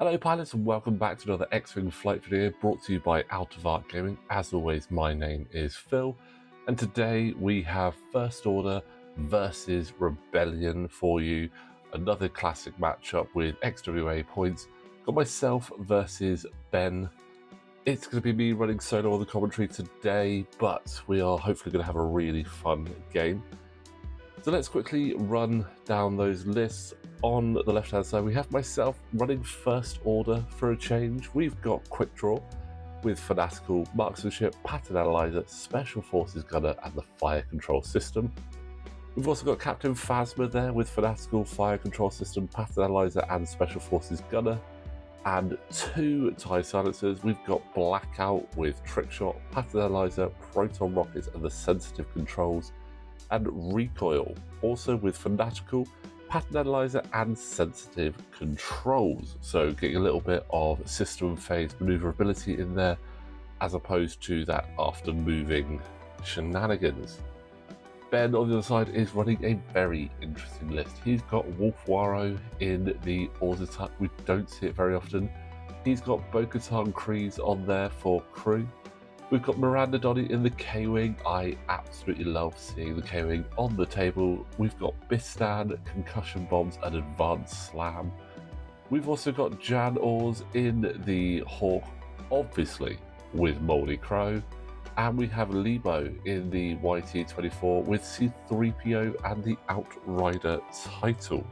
Hello pilots and welcome back to another X-Wing flight video brought to you by Out of Arc Gaming. As always, my name is Phil and today we have First Order versus Rebellion for you. Another classic matchup with XWA points. Got myself versus Ben. It's going to be me running solo on the commentary today, but we are hopefully going to have a really fun game. So let's quickly run down those lists. On the left hand side we have myself running First Order for a change. We've got Quickdraw with Fanatical, Marksmanship, Pattern Analyzer, Special Forces Gunner and the Fire Control System. We've also got Captain Phasma there with Fanatical, Fire Control System, Pattern Analyzer and Special Forces Gunner. And two TIE Silencers. We've got Blackout with Trickshot, Pattern Analyzer, Proton Rockets and the Sensitive Controls. And Recoil, also with Fanatical, Pattern Analyzer and Sensitive Controls. So getting a little bit of system phase maneuverability in there as opposed to that after moving shenanigans. Ben on the other side is running a very interesting list. He's got Wullffwarro in the Auzituck. We don't see it very often. He's got Bo-Katan Kryze on there for crew. We've got Miranda, Doni in the K-Wing. I absolutely love seeing the K-Wing on the table. We've got Bistan, Concussion Bombs and Advanced Slam. We've also got Jan Ors in the Hawk, obviously with Moldy Crow. And we have Lebo in the YT24 with C3PO and the Outrider title.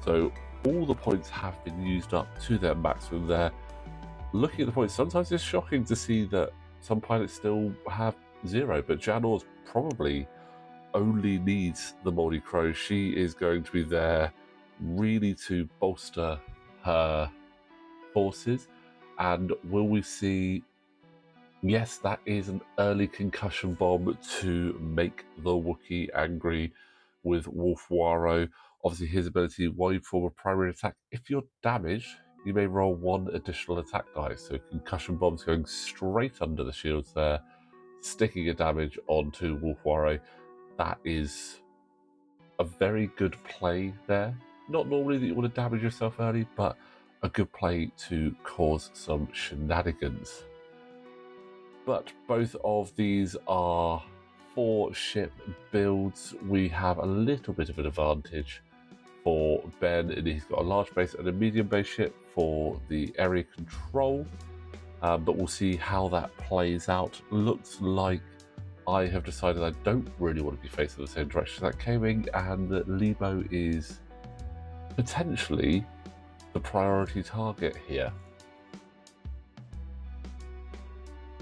So all the points have been used up to their maximum there. Looking at the points, sometimes it's shocking to see that some pilots still have 0, but Jan Ors probably only needs the Moldy Crow. She is going to be there really to bolster her forces. And will we see... Yes, that is an early concussion bomb to make the Wookiee angry with Wullffwarro. Obviously his ability, while you perform a primary attack, if you're damaged, you may roll 1 additional attack die. So concussion bombs going straight under the shields there, sticking a damage onto Wullffwarro. That is a very good play there. Not normally that you want to damage yourself early, but a good play to cause some shenanigans. But both of these are 4-ship builds. We have a little bit of an advantage for Ben, and he's got a large base and a medium base ship for the area control. But we'll see how that plays out. Looks like I have decided I don't really want to be facing the same direction as that K-Wing, and that Lebo is potentially the priority target here.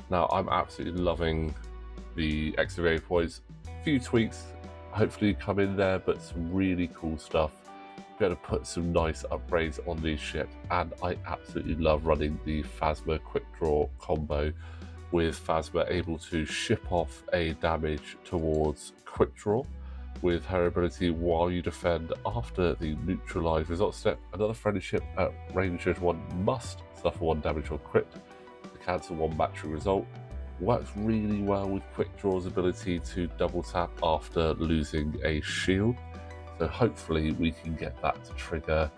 Now, I'm absolutely loving the XWA points. A few tweaks hopefully come in there, but some really cool stuff. Be able to put some nice upgrades on these ships, and I absolutely love running the Phasma Quickdraw combo with Phasma able to ship off a damage towards Quickdraw with her ability while you defend after the neutralize result step. Another friendly ship at range 1 must suffer 1 damage or crit to cancel 1 battery result. Works really well with Quickdraw's ability to double tap after losing a shield. So hopefully we can get that to trigger,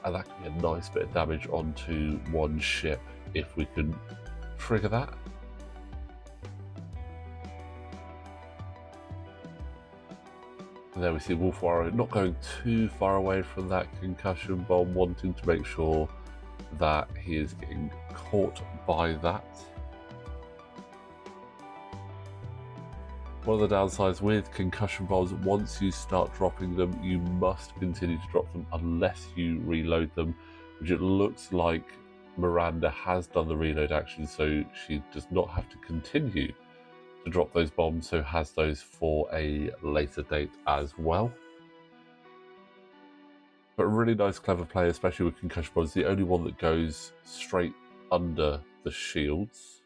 and that can be a nice bit of damage onto 1 ship if we can trigger that. And there we see Wullffwarro not going too far away from that concussion bomb, wanting to make sure that he is getting caught by that. One of the downsides with concussion bombs, once you start dropping them, you must continue to drop them unless you reload them, which it looks like Miranda has done the reload action, so she does not have to continue to drop those bombs, so has those for a later date as well. But a really nice, clever play, especially with concussion bombs. The only one that goes straight under the shields.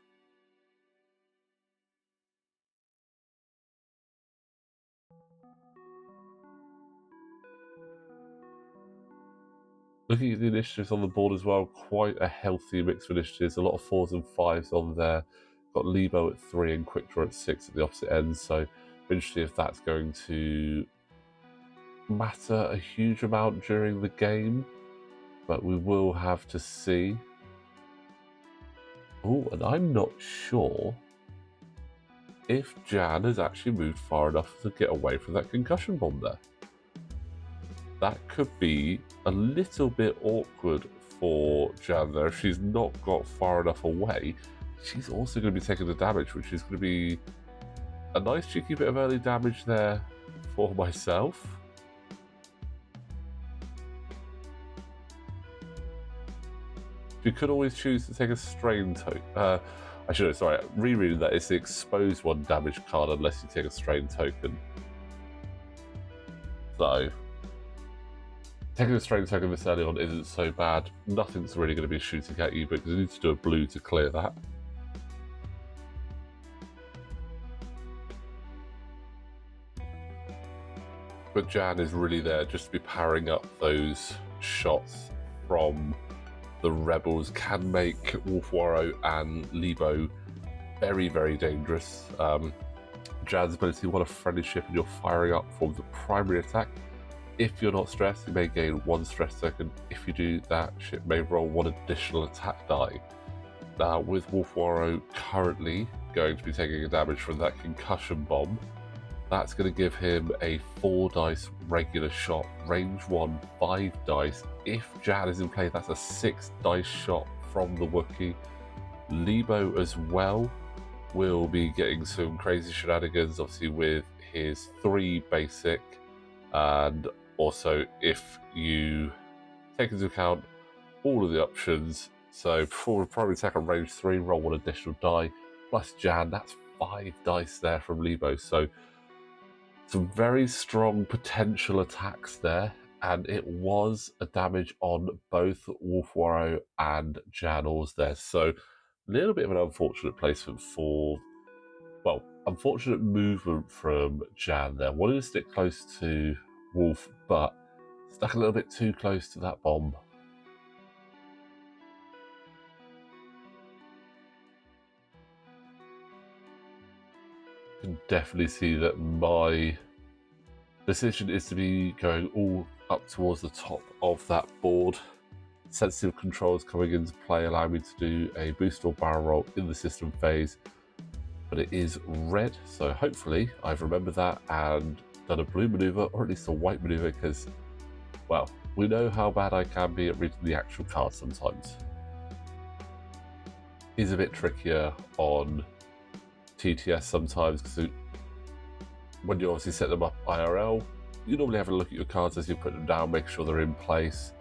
Looking at the initiatives on the board as well, quite a healthy mix of initiatives. A lot of 4s and 5s on there. Got Lebo at 3 and Quickdraw at 6 at the opposite ends. So interesting if that's going to matter a huge amount during the game. but we will have to see. Oh, and I'm not sure if Jan has actually moved far enough to get away from that concussion bomb there. That could be a little bit awkward for Jan there. If she's not got far enough away, she's also going to be taking the damage, which is going to be a nice cheeky bit of early damage there for myself. You could always choose to take a strain token. I should have, sorry, rereading that. It's the exposed one damage card unless you take a strain token. So, taking a strain token this early on isn't so bad. Nothing's really going to be shooting at you because you need to do a blue to clear that. But Jan is really there just to be powering up those shots from the rebels. Can make Wullffwarro and Lebo very, very dangerous. Jan's ability, what a friendly ship, and you're firing up from the primary attack. If you're not stressed, you may gain 1 stress token. If you do, that ship may roll 1 additional attack die. Now, with Wullffwarro currently going to be taking a damage from that concussion bomb, that's going to give him a 4 dice regular shot, range 1, 5 dice. If Jan is in play, that's a 6 dice shot from the Wookiee. Lebo as well will be getting some crazy shenanigans, obviously with his 3 basic, and also if you take into account all of the options, so for primary attack on range 3, roll 1 additional die, plus Jan, that's 5 dice there from Lebo, so some very strong potential attacks there, and it was a damage on both Wullffwarro and Janors there, so a little bit of an unfortunate placement for, well, unfortunate movement from Jan there. Wanted to stick close to Wolf, but stuck a little bit too close to that bomb. You can definitely see that my decision is to be going all up towards the top of that board. Sensitive controls coming into play allow me to do a boost or barrel roll in the system phase, but it is red, so hopefully I've remembered that and done a blue maneuver, or at least a white maneuver, because, well, we know how bad I can be at reading the actual card sometimes. It's a bit trickier on TTS sometimes, because when you obviously set them up IRL, you normally have a look at your cards as you put them down, make sure they're in place.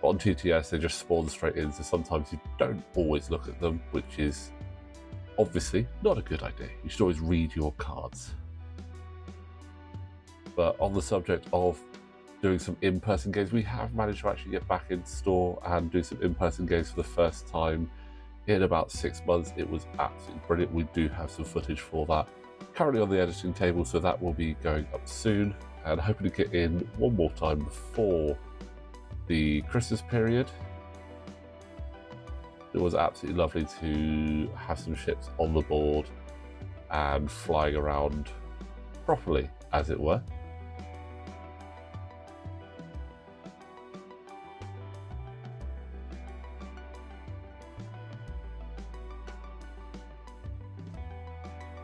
But on TTS, they just spawn straight in, so sometimes you don't always look at them, which is obviously not a good idea. You should always read your cards. But on the subject of doing some in-person games, we have managed to actually get back in store and do some in-person games for the first time in about 6 months. It was absolutely brilliant. We do have some footage for that currently on the editing table, so that will be going up soon, and hoping to get in one more time before the Christmas period. It was absolutely lovely to have some ships on the board and flying around properly, as it were.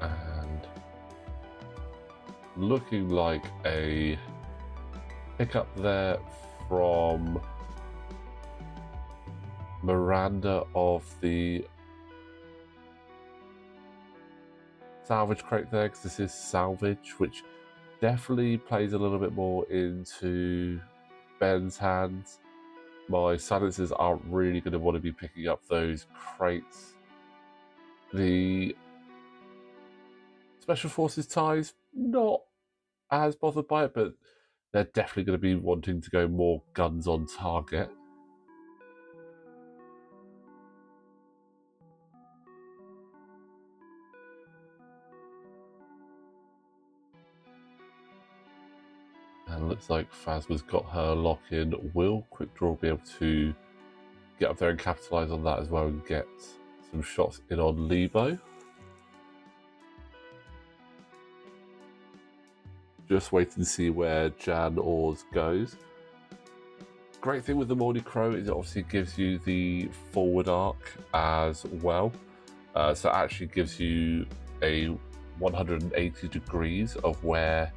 And looking like a pickup there from Miranda of the Salvage crate there, because this is Salvage, which definitely plays a little bit more into Ben's hands. My silencers aren't really going to want to be picking up those crates. The Special Forces ties, not as bothered by it, but they're definitely going to be wanting to go more guns on target. And looks like Phasma's got her lock in. Will Quickdraw be able to get up there and capitalise on that as well and get some shots in on Lebo? Just wait and see where Jan Ors goes. Great thing with the Morning Crow is it obviously gives you the forward arc as well. So it actually gives you a 180 degrees of where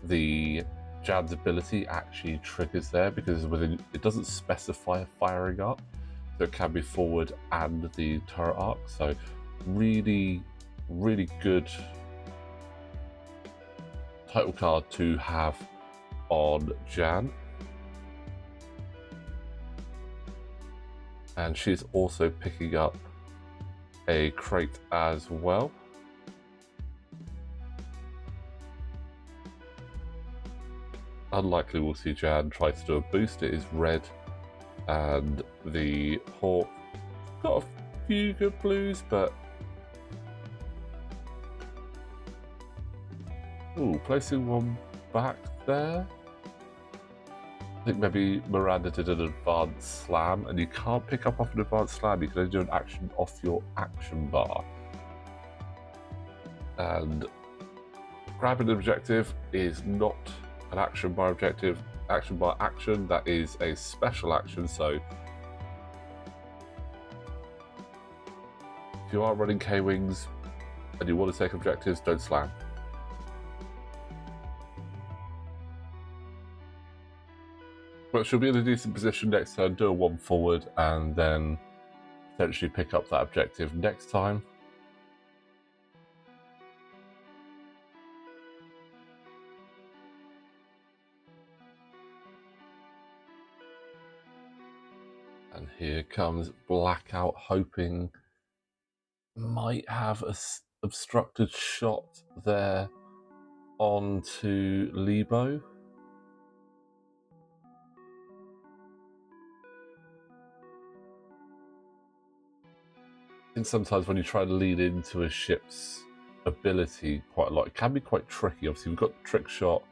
the Jan's ability actually triggers there, because it doesn't specify a firing arc, so it can be forward and the turret arc. So really, really good title card to have on Jan. And she's also picking up a crate as well. Unlikely we'll see Jan try to do a boost. It is red, and the Hawk got a few good blues, but ooh, placing one back there. I think maybe Miranda did an advanced slam, and you can't pick up off an advanced slam, you can only do an action off your action bar. And grabbing an objective is not an action bar objective, action bar action, that is a special action. So if you are running K-Wings and you want to take objectives, don't slam. But she'll be in a decent position next turn, do a one forward, and then potentially pick up that objective next time. And here comes Blackout, hoping might have a obstructed shot there onto Lebo. And sometimes when you try to lead into a ship's ability quite a lot, it can be quite tricky. Obviously, we've got trick shot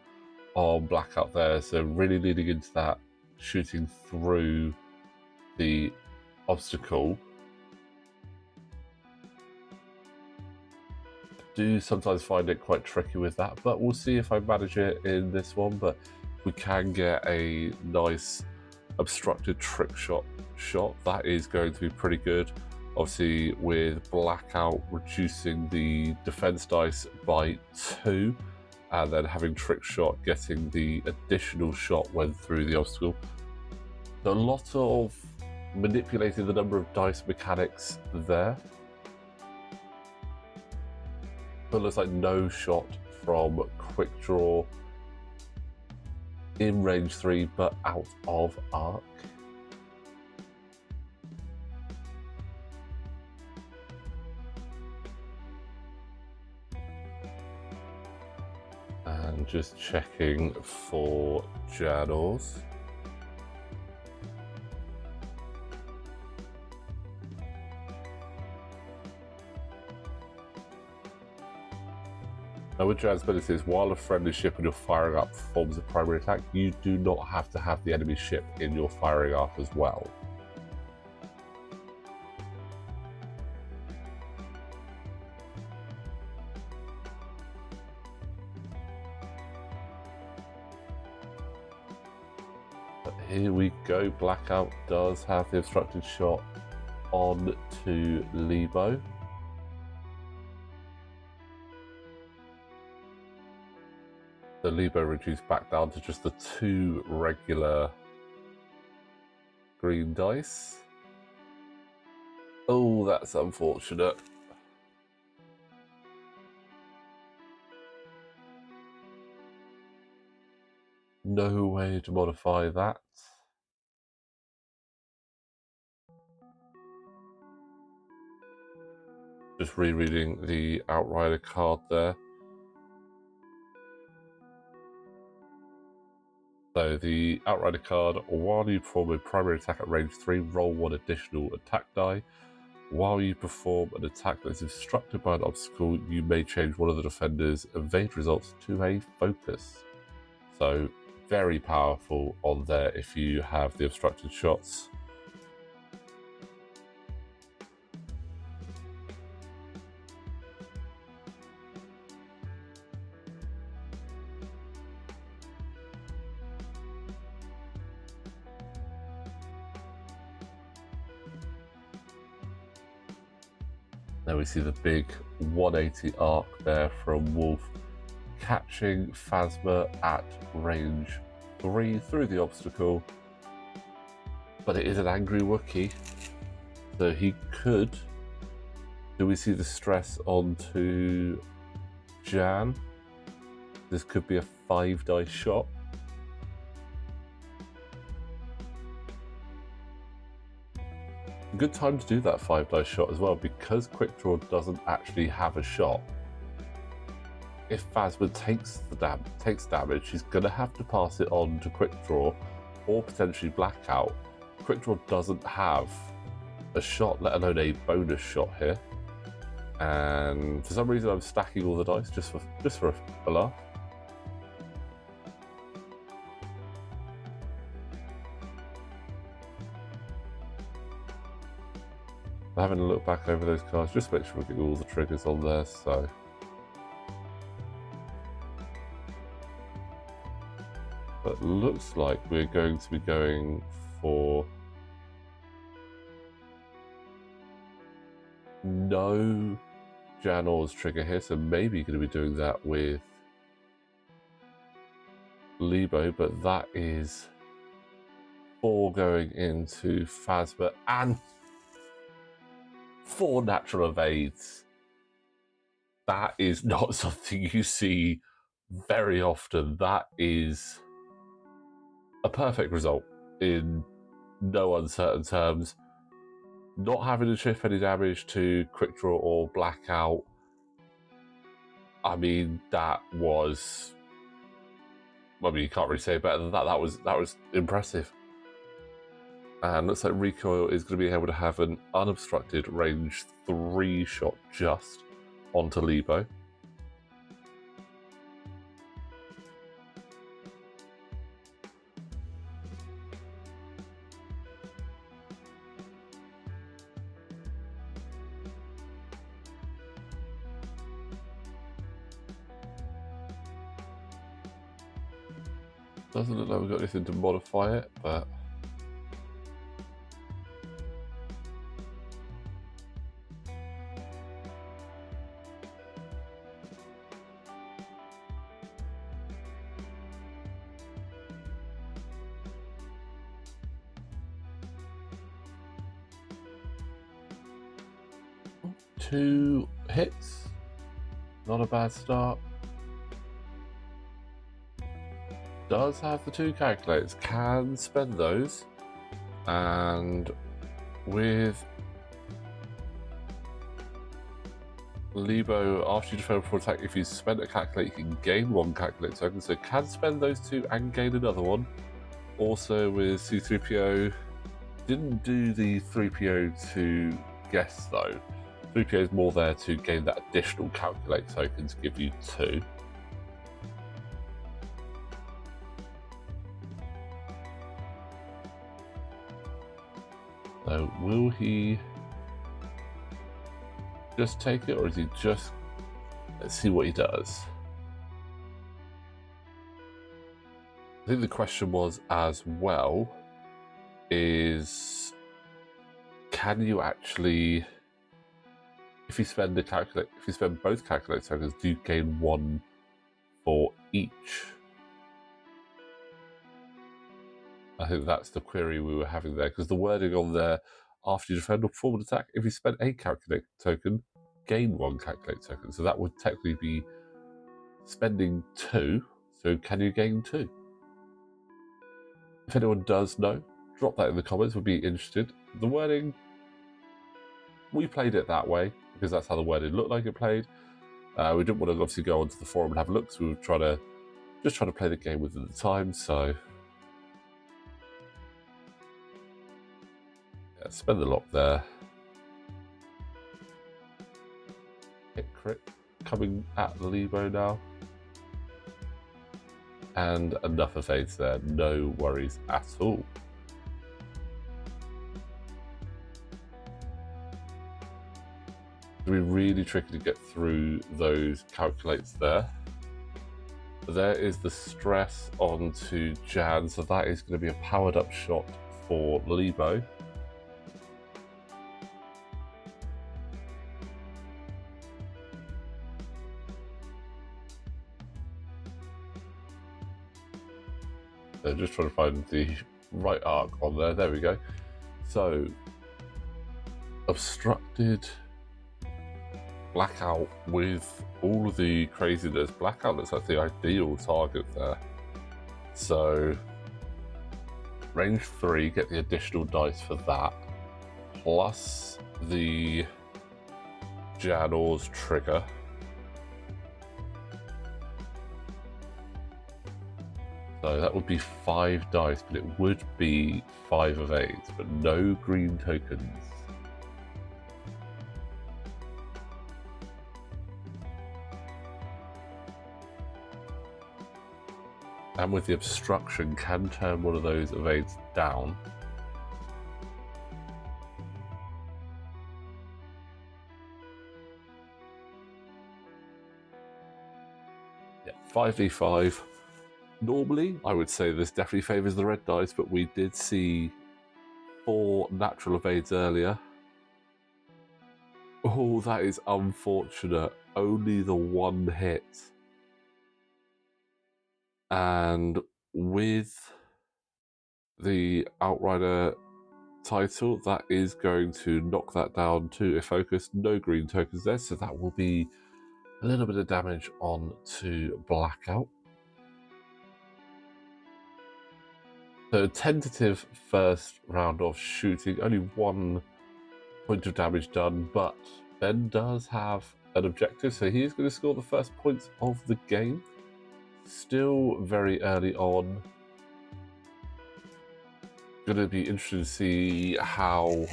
on Blackout there, so really leading into that, shooting through the obstacle. I do sometimes find it quite tricky with that, but we'll see if I manage it in this one. But if we can get a nice obstructed trick shot, that is going to be pretty good. Obviously, with Blackout reducing the defense dice by 2, and then having trick shot getting the additional shot when through the obstacle. So a lot of manipulating the number of dice mechanics there. But it looks like no shot from Quickdraw in range 3, but out of arc. And just checking for Janos. Now with Jan's abilities, while a friendly ship in your firing arc performs a primary attack, you do not have to have the enemy ship in your firing arc as well. But here we go, Blackout does have the obstructed shot on to Lebo. The Lebo reduced back down to just the 2 regular green dice. Oh, that's unfortunate. No way to modify that. Just rereading the Outrider card there. So the Outrider card, while you perform a primary attack at range 3, roll 1 additional attack die. While you perform an attack that is obstructed by an obstacle, you may change one of the defender's evade results to a focus. So very powerful on there if you have the obstructed shots. There we see the big 180 arc there from Wolf, catching Phasma at range 3 through the obstacle. But it is an angry Wookiee, so he could. Do we see the stress onto Jan? This could be a 5-die shot. A good time to do that 5-die shot as well, because Quickdraw doesn't actually have a shot. If Phasma takes damage, she's going to have to pass it on to Quickdraw or potentially Blackout. Quickdraw doesn't have a shot, let alone a bonus shot here. And for some reason I'm stacking all the dice just for a laugh. I'm having a look back over those cards, just to make sure we're getting all the triggers on there, so. But looks like we're going to be going for no Jan Or's trigger here, so maybe going to be doing that with Lebo, but that is 4 going into Phasma and 4 natural evades. That is not something you see very often. That is a perfect result in no uncertain terms. Not having to shift any damage to Quickdraw or Blackout. I mean, that was... I mean, you can't really say better than that. That was impressive. And looks like Recoil is going to be able to have an unobstructed range 3 shot just onto Lebo. Doesn't look like we've got anything to modify it, but... Two hits, not a bad start. Does have the 2 calculators, can spend those, and with Lebo, after you defend before attack, if you spend a calculator, you can gain 1 calculator token, so can spend those 2 and gain another one. Also with C3PO, didn't do the 3PO to guess though. 3PO is more there to gain that additional calculate token to give you 2. So will he just take it, or is he just... Let's see what he does. I think the question was as well is, can you actually, if you spend both calculate tokens, do you gain 1 for each? I think that's the query we were having there, because the wording on there, after you defend or perform an attack, if you spend a calculate token, gain 1 calculate token. So that would technically be spending 2. So can you gain 2? If anyone does know, drop that in the comments, would be interested. The wording, we played it that way, because that's how the wording looked like it played. We didn't want to obviously go onto the forum and have a look, so we were just trying to play the game within the time, so... Yeah, spend the lock there. Hit crit, coming at Lebo now. And enough evades there, no worries at all. It's going to be really tricky to get through those calculates there. There is the stress onto Jan, so that is going to be a powered up shot for Lebo. So just trying to find the right arc on there. There we go. So obstructed, Blackout with all of the craziness. Blackout looks like the ideal target there. So range 3, get the additional dice for that, plus the Janor's trigger. So that would be 5 dice, but it would be 5 of 8, but no green tokens. And with the obstruction, can turn one of those evades down. Yeah, 5v5. Normally, I would say this definitely favours the red dice, but we did see 4 natural evades earlier. Oh, that is unfortunate. Only the 1 hit. And with the Outrider title, that is going to knock that down to a focus. No green tokens there, so that will be a little bit of damage on to Blackout. So tentative first round of shooting, only 1 point of damage done, but Ben does have an objective, so he is going to score the first points of the game. Still very early on. Going to be interested to see how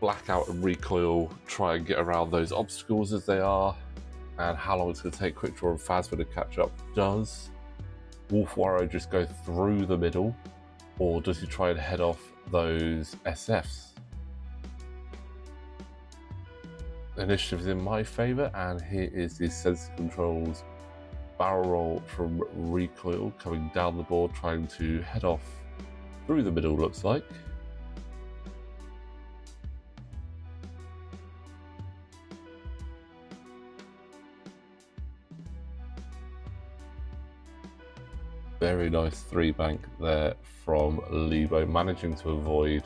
Blackout and Recoil try and get around those obstacles as they are, and how long it's going to take Quickdraw and Phasma to catch up. Does Wullffwarro just go through the middle, or does he try and head off those SFs? Initiative is in my favour, and here is the sensor controls barrel roll from Recoil coming down the board, trying to head off through the middle, looks like. Very nice 3-bank there from Lebo, managing to avoid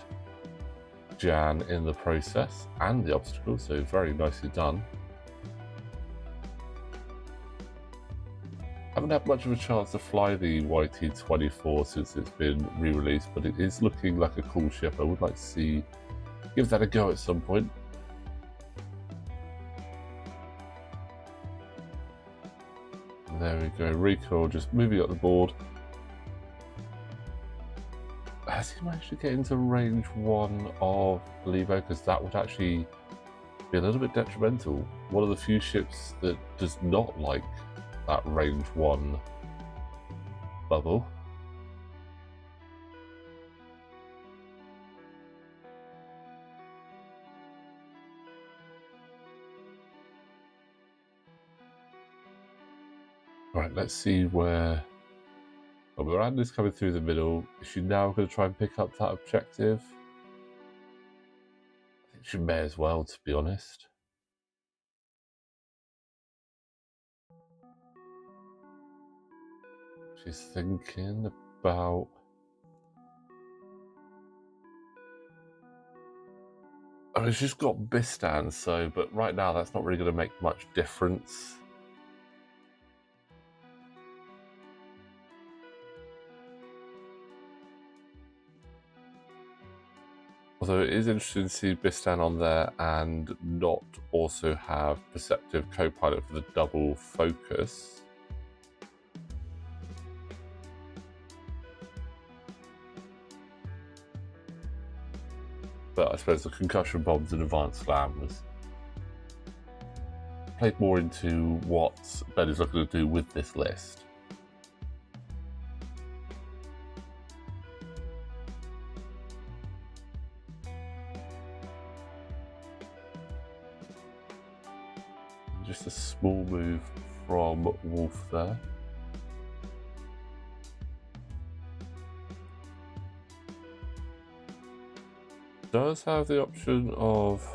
Jan in the process and the obstacle, so very nicely done. Haven't had much of a chance to fly the YT-24 since it's been re-released, but it is looking like a cool ship. I would like to give that a go at some point. And there we go, Recoil just moving up the board. Has he managed to get into range 1 of Levo? Because that would actually be a little bit detrimental. One of the few ships that does not like that range 1 bubble. Right, let's see where... Well, Miranda's coming through the middle. Is she now going to try and pick up that objective? I think she may as well, to be honest. She's thinking about... I mean, she's got Bistan, so... But right now, that's not really going to make much difference. Although it is interesting to see Bistan on there and not also have Perceptive Co-Pilot for the double focus. But I suppose the Concussion Bombs and Advanced Slam was played more into what Ben is looking to do with this list. Just a small move from Wolf there. Does have the option of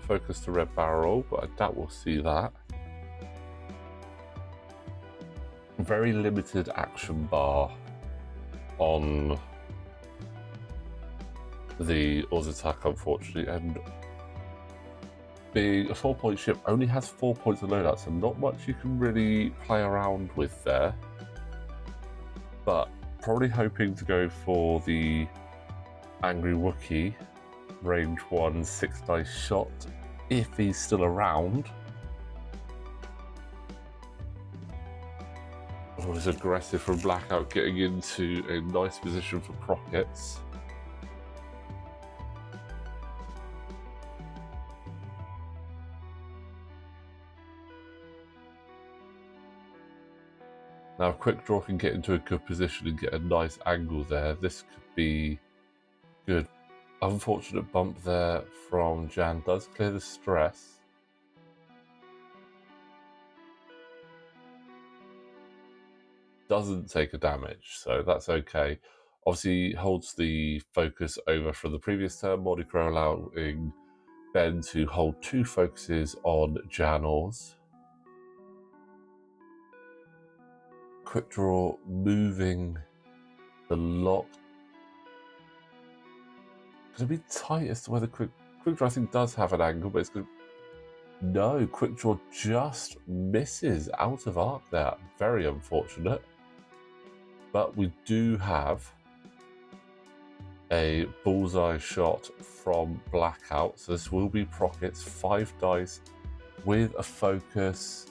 focus to red barrel, but I doubt we'll see that. very limited action bar on the Auzituck, unfortunately, and being a 4-point ship only has 4 points of loadout, so not much you can really play around with there. But probably hoping to go for the Angry Wookiee range 1 6-dice shot if he's still around. Oh, it's aggressive from Blackout, getting into a nice position for Rockets. Now, if Quickdraw can get into a good position and get a nice angle there, this could be good. Unfortunate bump there from Jan. Does clear the stress. Doesn't take a damage, so that's okay. Obviously, holds the focus over from the previous turn, Mordecai allowing Ben to hold 2 focuses on Janors. Quickdraw moving the lock. Going to be tight as to whether Quickdraw, I think, does have an angle, but it's going to... No, Quickdraw just misses out of arc there. Very unfortunate. But we do have a bullseye shot from Blackout, so this will be Rockets, 5 dice with a focus.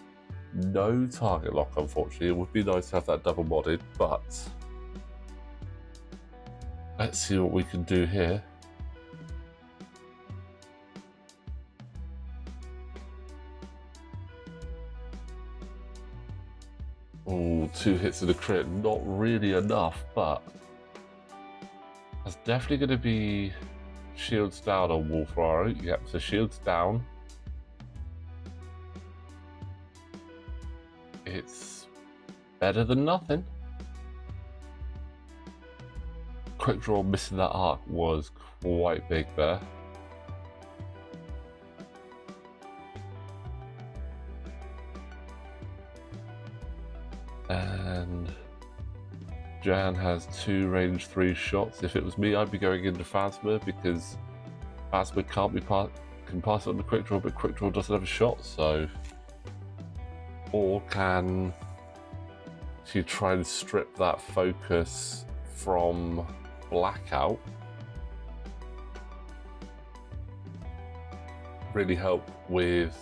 No target lock, unfortunately. It would be nice to have that double modded, but let's see what we can do here. Oh, 2 hits of the crit, not really enough, but that's definitely going to be shields down on Wullffwarro. Yep, so shields down. It's better than nothing. Quickdraw missing that arc was quite big there. And Jan has 2 range 3 shots. If it was me, I'd be going into Phasma, because Phasma can pass it on to Quickdraw, but Quickdraw doesn't have a shot, so... Or can she try and strip that focus from Blackout? Really help with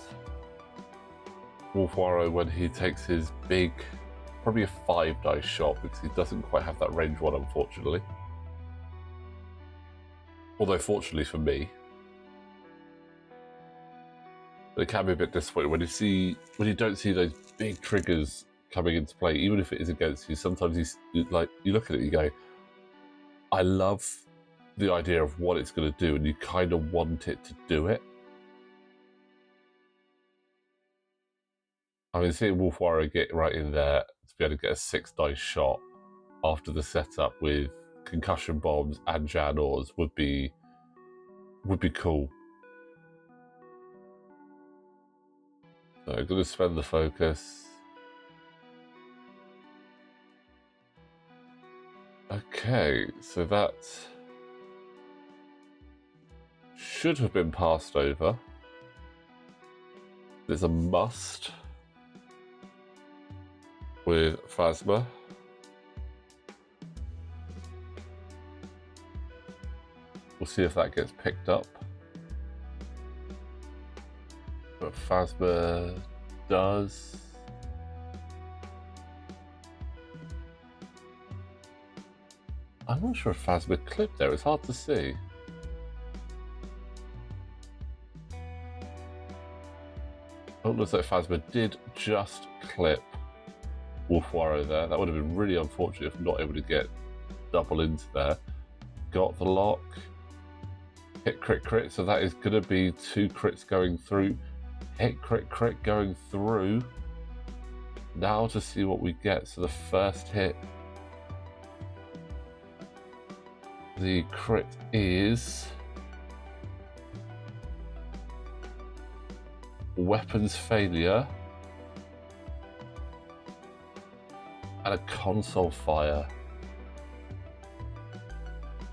Wullffwarro when he takes his big, probably a 5-dice shot, because he doesn't quite have that range 1, unfortunately. Although fortunately for me, but it can be a bit disappointing when you don't see those big triggers coming into play, even if it is against you. Sometimes you look at it and you go, I love the idea of what it's going to do, and you kind of want it to do it. I mean, seeing Wullffwarro get right in there to be able to get a 6-dice shot after the setup with Concussion Bombs and Janors would be cool. So I'm going to spend the focus. Okay, so that should have been passed over. There's a must with Phasma. We'll see if that gets picked up. But Phasma does. I'm not sure if Phasma clipped there, it's hard to see. Oh, it looks like Phasma did just clip Wullffwarro there. That would have been really unfortunate if not able to get double into there. Got the lock. Hit crit crit, so that is going to be 2 crits going through. Hit crit crit going through. Now to see what we get. So the first hit. The crit is weapons failure. and a console fire.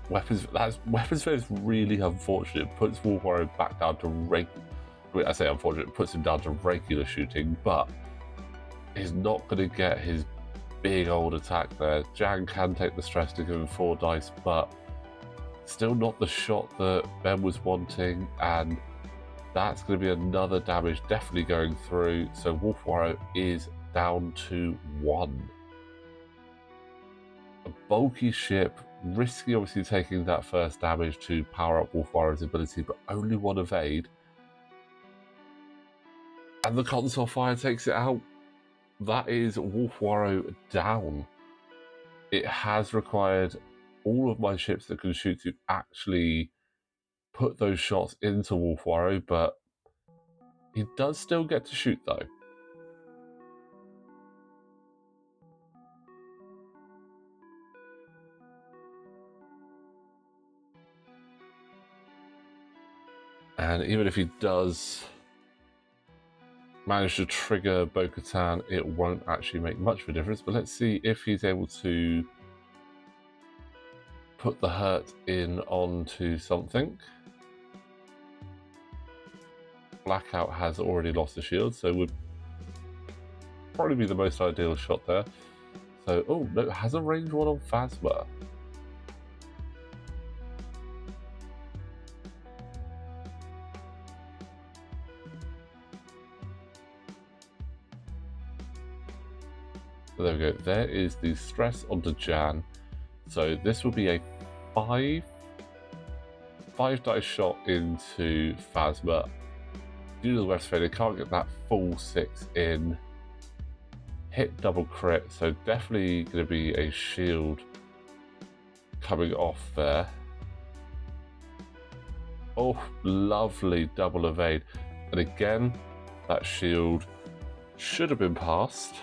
Weapons failure is really unfortunate. It puts Wullffwarro back down to regular. I say unfortunate, it puts him down to regular shooting, but he's not going to get his big old attack there. Jan can take the stress to give him 4 dice, but still not the shot that Ben was wanting, and that's going to be another damage definitely going through. So Wullffwarro is down to 1. A bulky ship, risky obviously taking that first damage to power up Wullffwarro's ability, but only 1 evade. And the console fire takes it out. That is Wullffwarro down. It has required all of my ships that can shoot to actually put those shots into Wullffwarro, but he does still get to shoot though. And even if he does manage to trigger Bo-Katan, it won't actually make much of a difference. But let's see if he's able to put the hurt in onto something. Blackout has already lost the shield, so would probably be the most ideal shot there. So, oh no, it has a range 1 on Phasma. So there we go. There is the stress onto Jan. So this will be a 5 dice shot into Phasma. Due to the West failure, can't get that full 6 in. Hit double crit, so definitely going to be a shield coming off there. Oh, lovely double evade. And again, that shield should have been passed.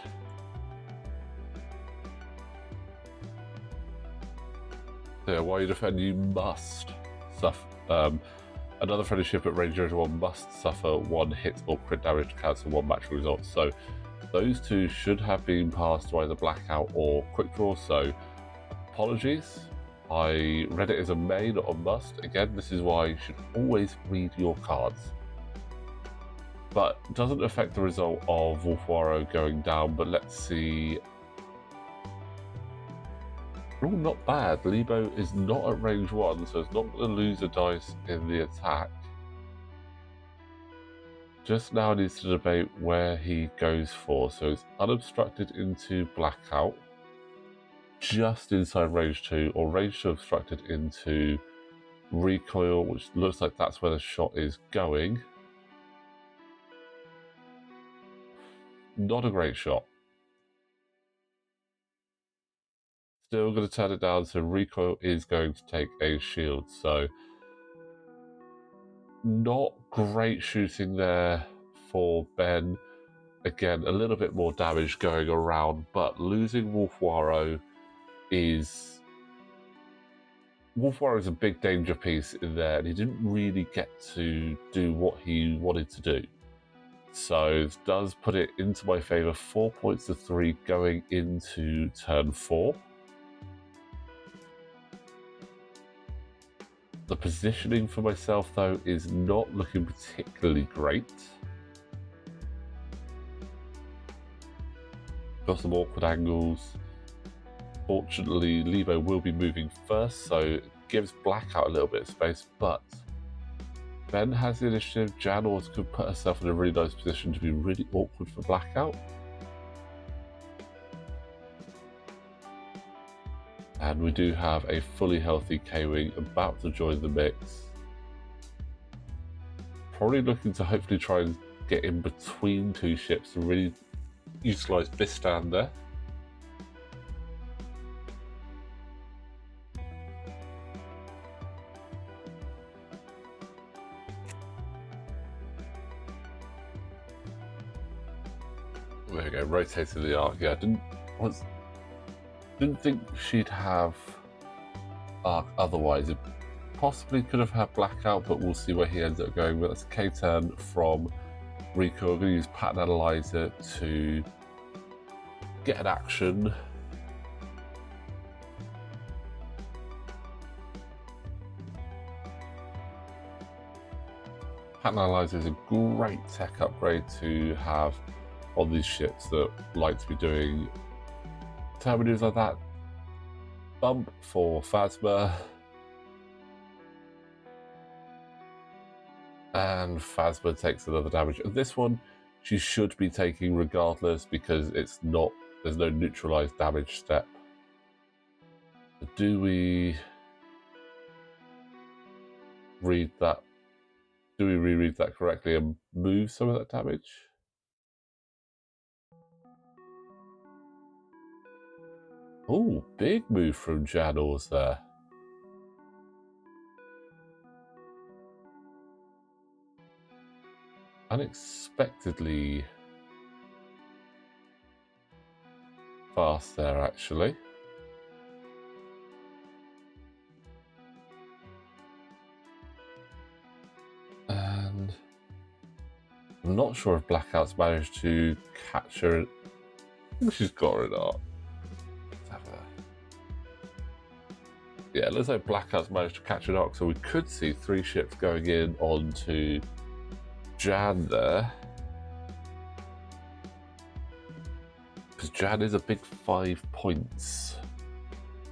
So while you defend, you must suffer. Another friendly ship at range 0-1 must suffer 1 hit or crit damage to cancel 1 match result. So those 2 should have been passed to either Blackout or Quickdraw. So apologies. I read it as a may, not a must. Again, this is why you should always read your cards. But it doesn't affect the result of Wullffwarro going down. But let's see. Oh, not bad. Lebo is not at range 1, so it's not going to lose a dice in the attack. Just now needs to debate where he goes for. So it's unobstructed into Blackout, just inside range 2, or range 2 obstructed into Recoil, which looks like that's where the shot is going. Not a great shot. Still going to turn it down, so Recoil is going to take a shield. So not great shooting there for Ben. Again, a little bit more damage going around, but losing Wullffwarro is... Wullffwarro is a big danger piece in there, and he didn't really get to do what he wanted to do. So it does put it into my favour. 4 points to 3 going into turn 4. The positioning for myself, though, is not looking particularly great. Got some awkward angles. Fortunately, Lebo will be moving first, so it gives Blackout a little bit of space, but Ben has the initiative. Jan also could put herself in a really nice position to be really awkward for Blackout. And we do have a fully healthy K-Wing about to join the mix. Probably looking to hopefully try and get in between 2 ships to really utilise Bistan there. There we go, rotating the arc. Yeah, didn't think she'd have arc otherwise. It possibly could have had Blackout, but we'll see where he ends up going. But that's a K-turn from Recoil. We're going to use Pattern Analyzer to get an action Analyzer is a great tech upgrade to have on these ships that like to be doing terminals like that. Bump for Phasma. And Phasma takes another damage. And this one, she should be taking regardless because it's not, there's no neutralized damage step. But do we read that? Do we reread that correctly and move some of that damage? Oh, big move from Janos there. Unexpectedly fast there, actually. And I'm not sure if Blackout's managed to catch her. I think she's got her in art. Yeah, it looks like Blackout's managed to catch an arc, so we could see 3 ships going in onto Jan there. Because Jan is a big 5 points.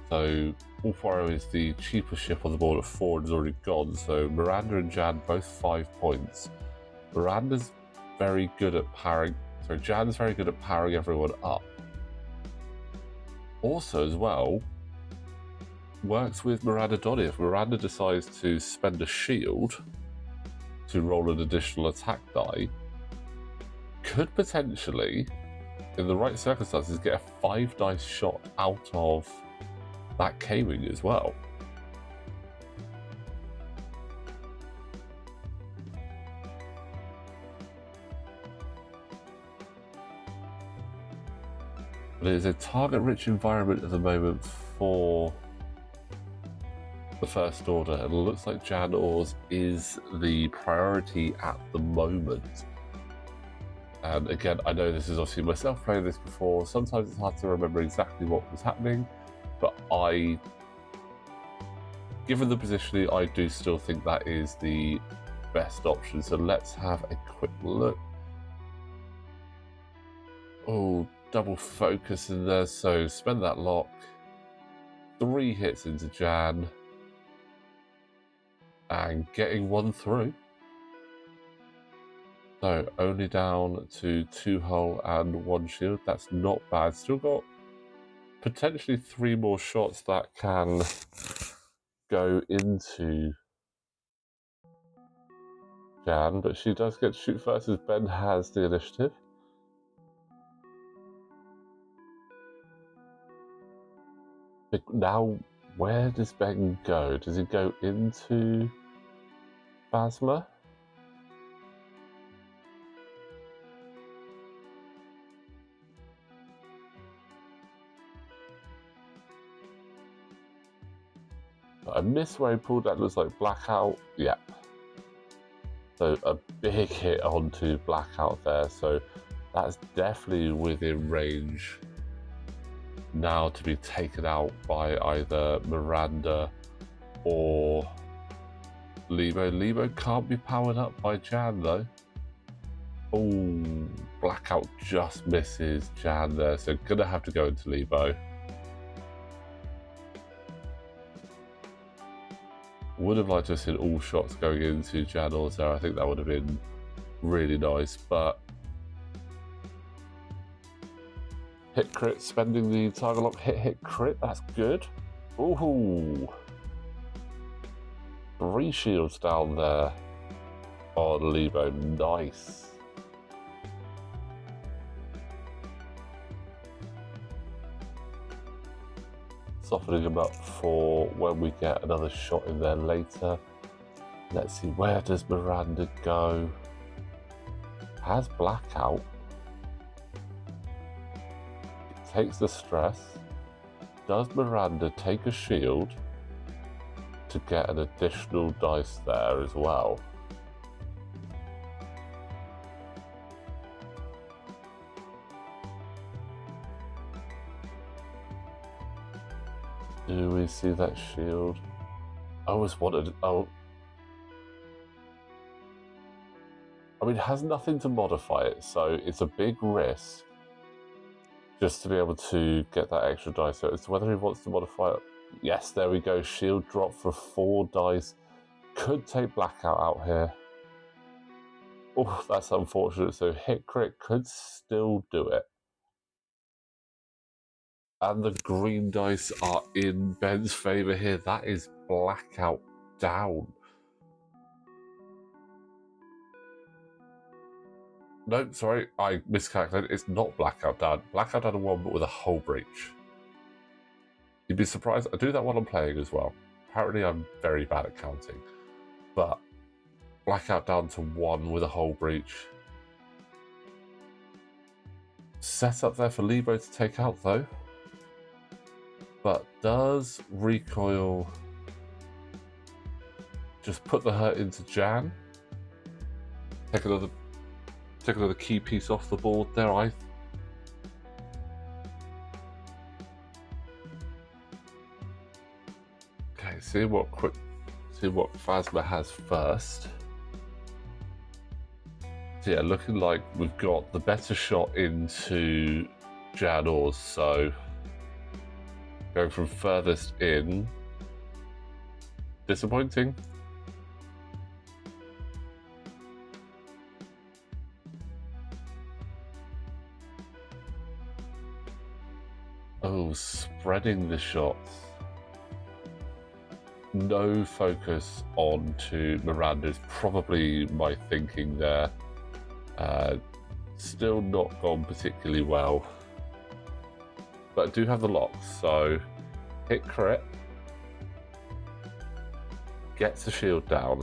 So Wullffwarro is the cheapest ship on the board at 4 and is already gone. So Miranda and Jan both 5 points. Miranda's very good at powering. Sorry, Jan's very good at powering everyone up. Also, as well, works with Miranda Doni. If Miranda decides to spend a shield to roll an additional attack die, could potentially, in the right circumstances, get a 5 dice shot out of that K-Wing as well. But it is a target-rich environment at the moment for the First Order, and it looks like Jan Ors is the priority at the moment. And again, I know this is obviously myself playing this before. Sometimes it's hard to remember exactly what was happening, but given the positioning, I do still think that is the best option. So let's have a quick look. Oh, double focus in there. So spend that lock. 3 hits into Jan. And getting 1 through. So only down to 2 hull and 1 shield. That's not bad. Still got potentially 3 more shots that can go into Jan, but she does get to shoot first as Ben has the initiative. Now, where does Ben go? Does he go into Phasma? I miss where he pulled that. Looks like Blackout. Yep. So a big hit onto Blackout there. So that's definitely within range now to be taken out by either Miranda or Lebo. Lebo can't be powered up by Jan though. Oh, Blackout just misses Jan there, so gonna have to go into Lebo. Would have liked to have seen all shots going into Jan also. I think that would have been really nice, but hit crit, spending the target lock, hit crit, that's good. Ooh, 3 shields down there on Lebo, nice. Softening him up for when we get another shot in there later. Let's see, where does Miranda go? Has Blackout. It takes the stress. Does Miranda take a shield to get an additional dice there as well? Do we see that shield? I always wanted. Oh. I mean, it has nothing to modify it, so it's a big risk just to be able to get that extra dice. So it's whether he wants to modify it. Yes, there we go. Shield drop for 4 dice. Could take Blackout out here. Oh, that's unfortunate. So hit crit could still do it. And the green dice are in Ben's favour here. That is Blackout down. No, sorry, I miscalculated. It's not Blackout down. Blackout down a 1, but with a hull breach. You'd be surprised. I do that while I'm playing as well. Apparently, I'm very bad at counting. But Blackout down to 1 with a hull breach. Set up there for Lebo to take out, though. But does Recoil just put the hurt into Jan? Take another key piece off the board there. Okay, see what Phasma has first. So yeah, looking like we've got the better shot into Jan Ors, so going from furthest in. Disappointing. Oh, spreading the shots. No focus onto Miranda is probably my thinking there. Still not gone particularly well. But I do have the locks, so hit crit. Gets the shield down.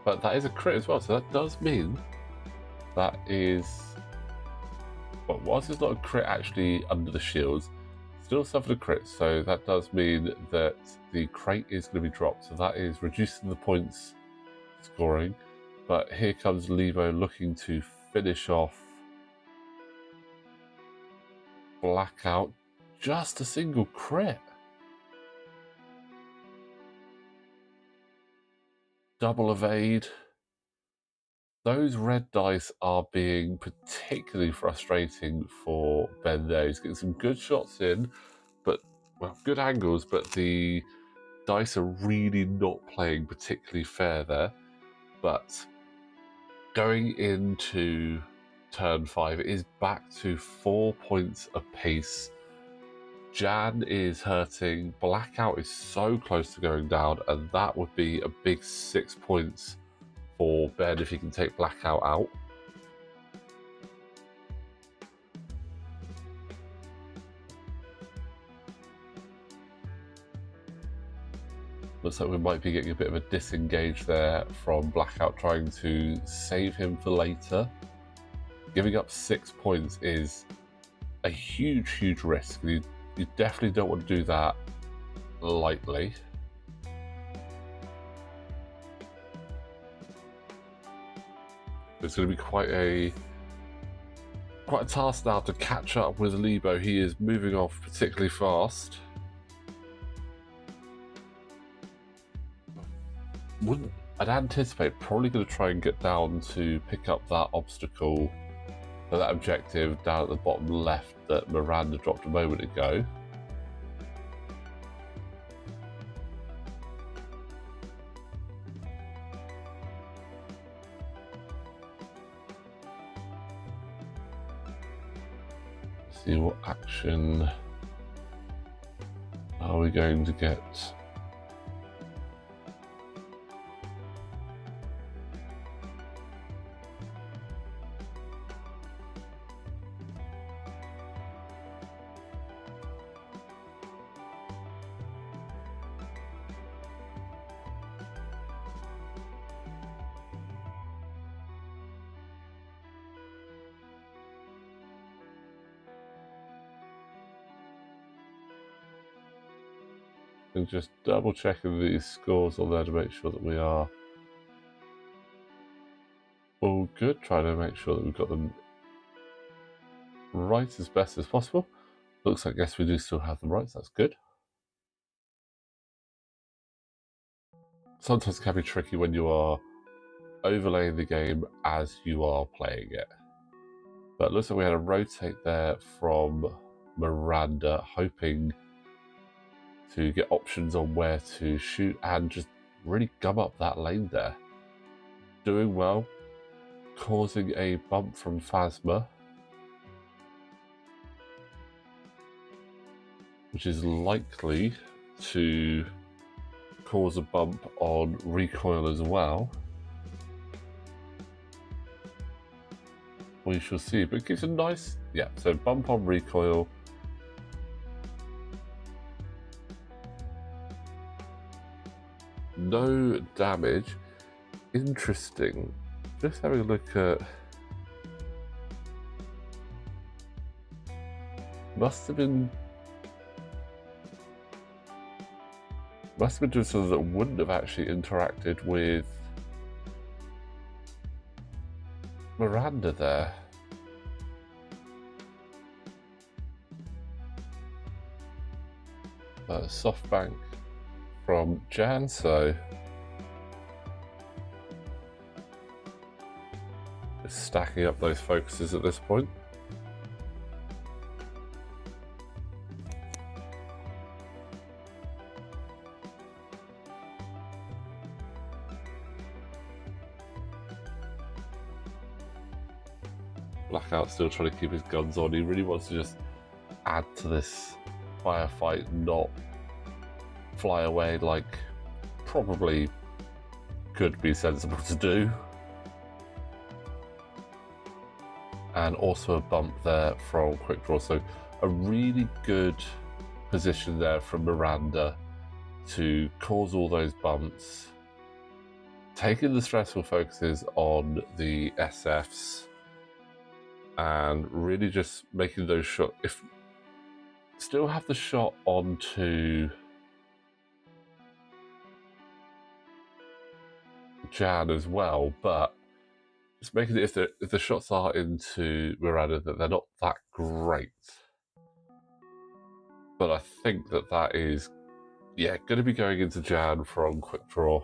But that is a crit as well, so that does mean that is... Well, whilst it's not a crit actually under the shields, still suffered a crit, so that does mean that the crate is going to be dropped, so that is reducing the points scoring. But here comes Lebo looking to finish off Blackout. Just a single crit. Double evade. Those red dice are being particularly frustrating for Ben there. He's getting some good shots in, but well, good angles, but the dice are really not playing particularly fair there. But going into turn 5, it is back to 4 points apiece. Jan is hurting, Blackout is so close to going down, and that would be a big 6 points for Ben if he can take Blackout out. Looks like we might be getting a bit of a disengage there from Blackout, trying to save him for later. Giving up 6 points is a huge, huge risk. You definitely don't want to do that lightly. It's going to be quite a task now to catch up with Lebo. He is moving off particularly fast. I'd anticipate probably going to try and get down to pick up that obstacle, or that objective down at the bottom left that Miranda dropped a moment ago. See what action are we going to get? And just double checking these scores on there to make sure that we are all all good. Trying to make sure that we've got them right as best as possible. Looks like, yes, we do still have them right, so that's good. Sometimes it can be tricky when you are overlaying the game as you are playing it. But it looks like we had a rotate there from Miranda, hoping to get options on where to shoot and just really gum up that lane there. Doing well, causing a bump from Phasma, which is likely to cause a bump on Recoil as well. We shall see, but it gives a nice, yeah, so bump on Recoil. No damage. Interesting. Just having a look at... Must have been doing something that wouldn't have actually interacted with Miranda there. Softbank from Jan, so just stacking up those focuses at this point. Blackout still trying to keep his guns on. He really wants to just add to this firefight, not fly away like probably could be sensible to do. And also a bump there from Quickdraw. So a really good position there from Miranda to cause all those bumps, taking the stressful focuses on the SFs and really just making those shots. If still have the shot onto Jan as well, but just making it if the shots are into Miranda that they're not that great. But I think that is, yeah, going to be going into Jan from Quickdraw.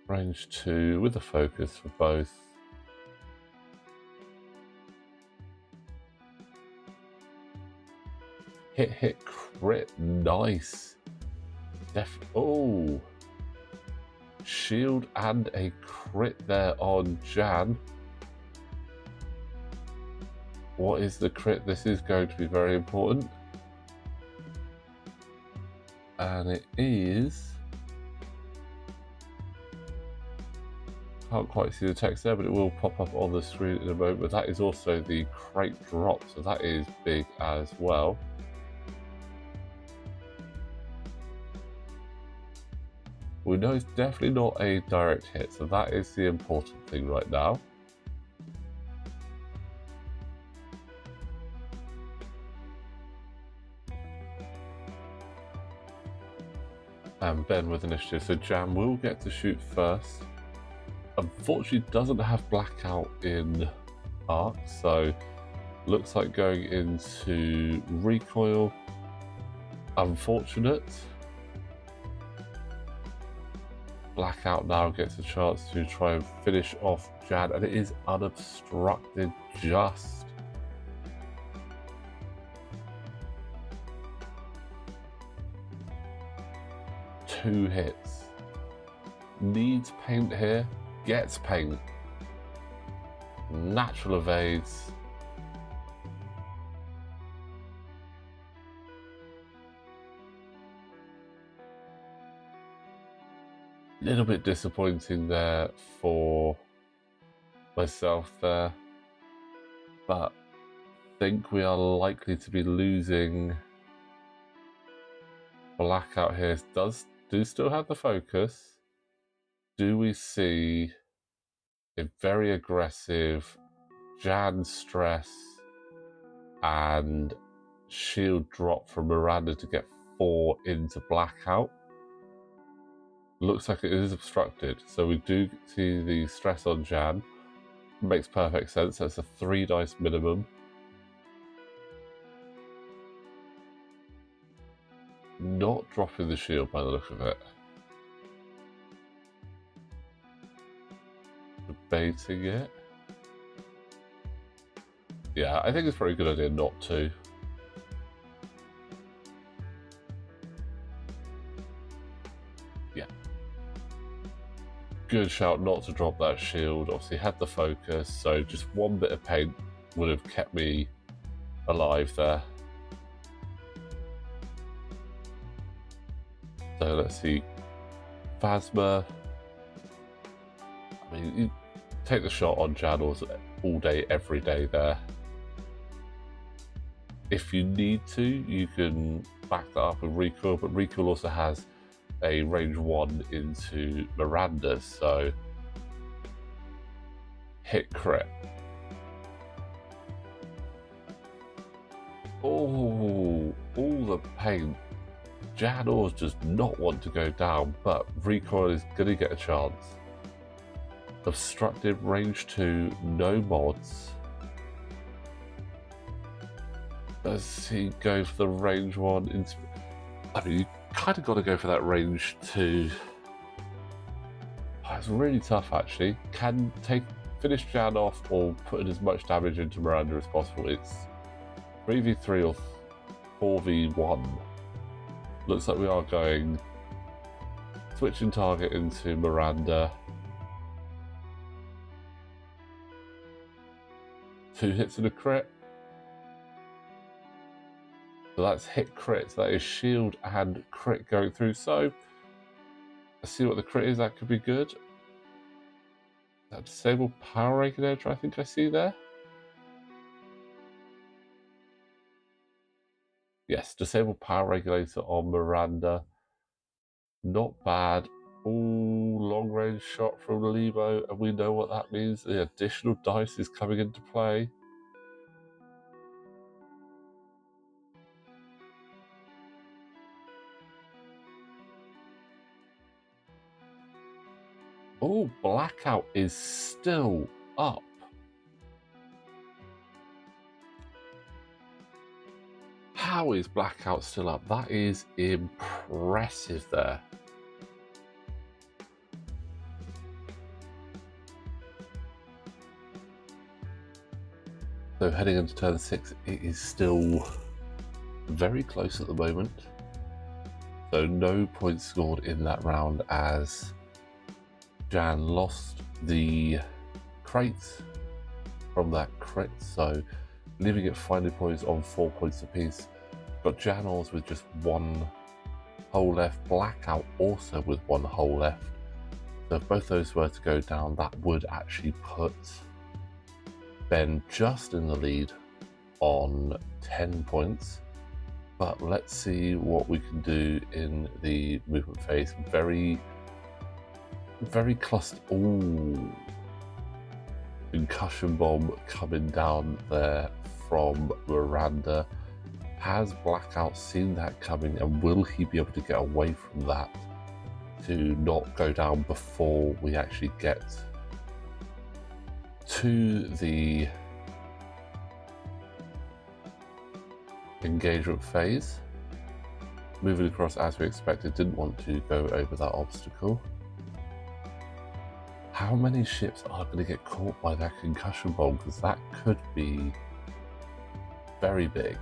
Range 2 with a focus for both. Hit, crit, nice. Oh, shield and a crit there on Jan. What is the crit? This is going to be very important. And it is... Can't quite see the text there, but it will pop up on the screen in a moment. But that is also the crate drop, so that is big as well. We know it's definitely not a direct hit, so that is the important thing right now. And Ben with initiative, so Jam will get to shoot first. Unfortunately doesn't have Blackout in Arc, so looks like going into Recoil. Unfortunate. Blackout now gets a chance to try and finish off Jan, and it is unobstructed just. Two hits. Needs paint here. Gets paint. Natural evades. Little bit disappointing there for myself there, but I think we are likely to be losing Blackout here. Do still have the focus. Do we see a very aggressive Jan stress and shield drop from Miranda to get 4 into Blackout. Looks like it is obstructed, so we do see the stress on Jan. Makes perfect sense. That's a 3 dice minimum. Not dropping the shield by the look of it. Debating it. Yeah, I think it's probably a good idea not to. Yeah. Good shout not to drop that shield. Obviously had the focus, so just one bit of paint would have kept me alive there. So let's see. Phasma. I mean, you take the shot on channels all day, every day there. If you need to, you can back that up with Recoil, but Recoil also has a range 1 into Miranda, so hit crit. Oh, all the paint. Janos does not want to go down, but Recoil is going to get a chance. Obstructed, range 2, no mods. Does he go for the range 1? I mean, you kind of got to go for that range 2. Oh, it's really tough, actually. Can finish Jan off or put in as much damage into Miranda as possible. It's 3v3 or 4v1. Looks like we are going switching target into Miranda. 2 hits and a crit. So that's hit crit. So that is shield and crit going through. So let's see what the crit is. That could be good. That disable power regulator, I think I see there. Yes, disable power regulator on Miranda. Not bad. Ooh, long range shot from Lebo, and we know what that means. The additional dice is coming into play. Oh, Blackout is still up. How is Blackout still up? That is impressive there. So heading into turn 6, it is still very close at the moment. So no points scored in that round as Jan lost the crates from that crit, so leaving it final points on 4 points apiece. Got Janos with just 1 hole left, Blackout also with 1 hole left. So if both those were to go down, that would actually put Ben just in the lead on 10 points. But let's see what we can do in the movement phase. Very clustered. Ooh. Concussion bomb coming down there from Miranda. Has Blackout seen that coming, and will he be able to get away from that to not go down before we actually get to the engagement phase? Moving across as we expected, didn't want to go over that obstacle. How many ships are going to get caught by that concussion bomb? Because that could be very big.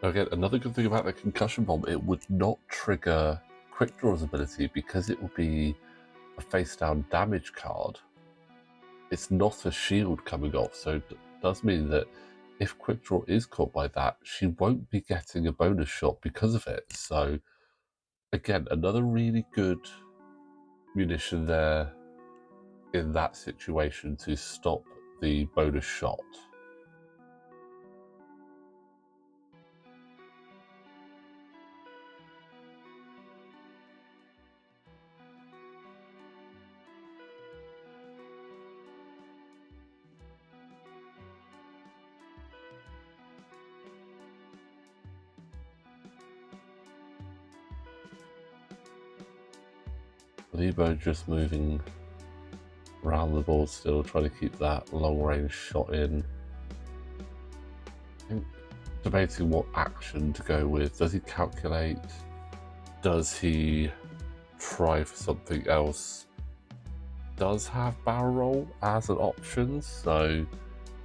Again, another good thing about the concussion bomb, it would not trigger Quickdraw's ability because it will be a face down damage card. It's not a shield coming off, so it does mean that if Quickdraw is caught by that, she won't be getting a bonus shot because of it. So again, another really good munition there in that situation to stop the bonus shot. Lebo just moving around the board still, trying to keep that long range shot in. I think debating what action to go with. Does he calculate? Does he try for something else? Does have barrel roll as an option, so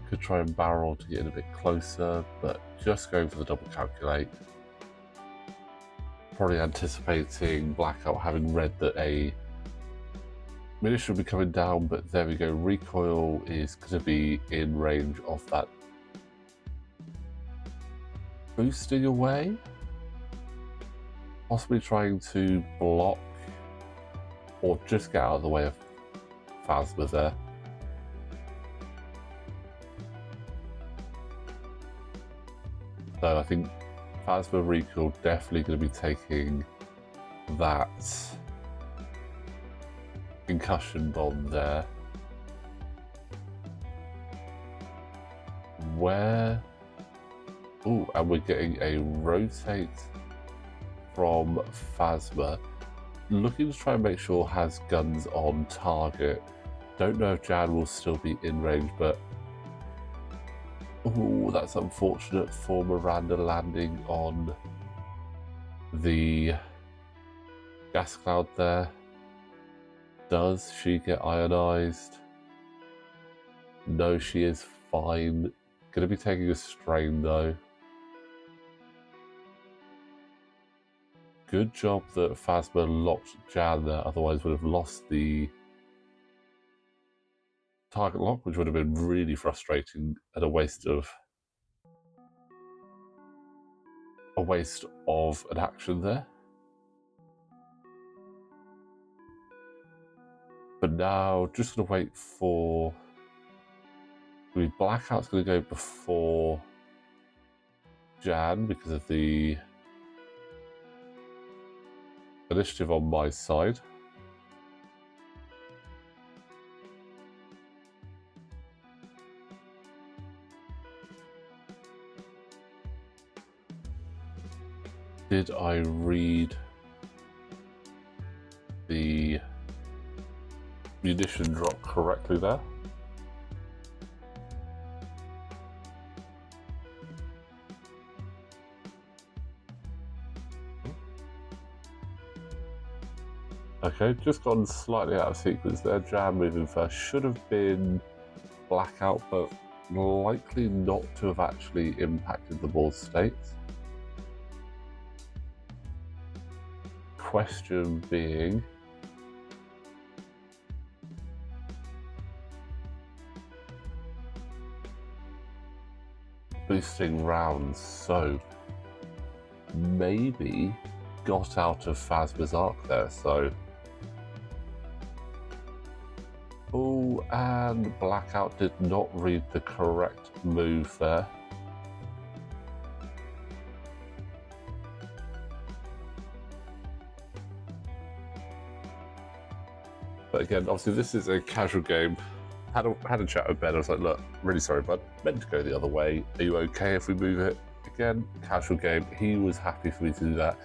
could try and barrel roll to get in a bit closer, but just going for the double calculate. Probably anticipating Blackout having read that a munition will be coming down, but there we go. Recoil is going to be in range of that boosting away. Possibly trying to block or just get out of the way of Phasma there. So I think Phasma Recoil definitely going to be taking that concussion bomb there. Where? Ooh, and we're getting a rotate from Phasma. Looking to try and make sure has guns on target. Don't know if Jan will still be in range, but ooh, that's unfortunate for Miranda landing on the gas cloud there. Does she get ionized? No, she is fine. Gonna be taking a strain though. Good job that Phasma locked Jan there, otherwise would have lost the target lock, which would have been really frustrating and a waste of an action there. But now just gonna wait for Blackout's gonna go before Jan because of the initiative on my side. Did I read the munition drop correctly there? Okay, just gone slightly out of sequence there. Jan moving first. Should have been Blackout, but likely not to have actually impacted the board state. Question being, boosting rounds, so maybe got out of Phasma's arc there, so oh, and Blackout did not read the correct move there. But again, obviously this is a casual game. Had a chat with Ben. I was like, look, really sorry, bud. Meant to go the other way. Are you okay if we move it? Again, casual game. He was happy for me to do that.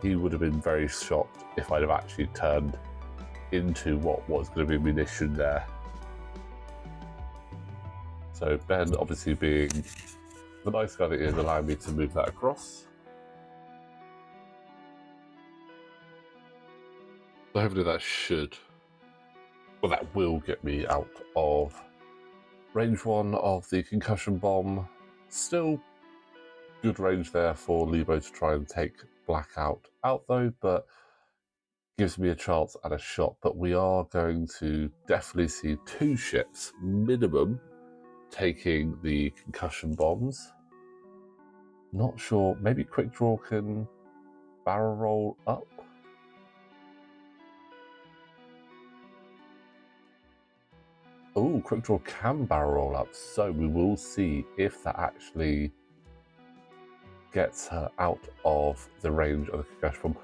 He would have been very shocked if I'd have actually turned into what was going to be munition there. So Ben, obviously being the nice guy that he is, allowing me to move that across. So hopefully that should, well, that will get me out of range 1 of the concussion bomb. Still good range there for Lebo to try and take Blackout out though, but gives me a chance at a shot. But we are going to definitely see 2 ships minimum taking the concussion bombs. Not sure, maybe Quickdraw can barrel roll up. Oh, Quickdraw can barrel roll up, so we will see if that actually gets her out of the range of the concussion bomb.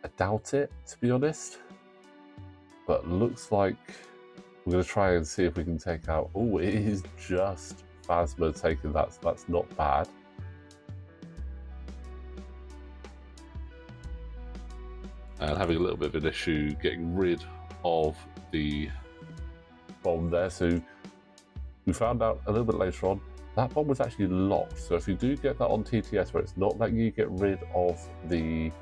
I doubt it, to be honest, but looks like we're going to try and see if we can take out. Oh, it is just Phasma taking that, so that's not bad. And having a little bit of an issue getting rid of the bomb there. So we found out a little bit later on that bomb was actually locked. So if you do get that on TTS where it's not letting you get rid of the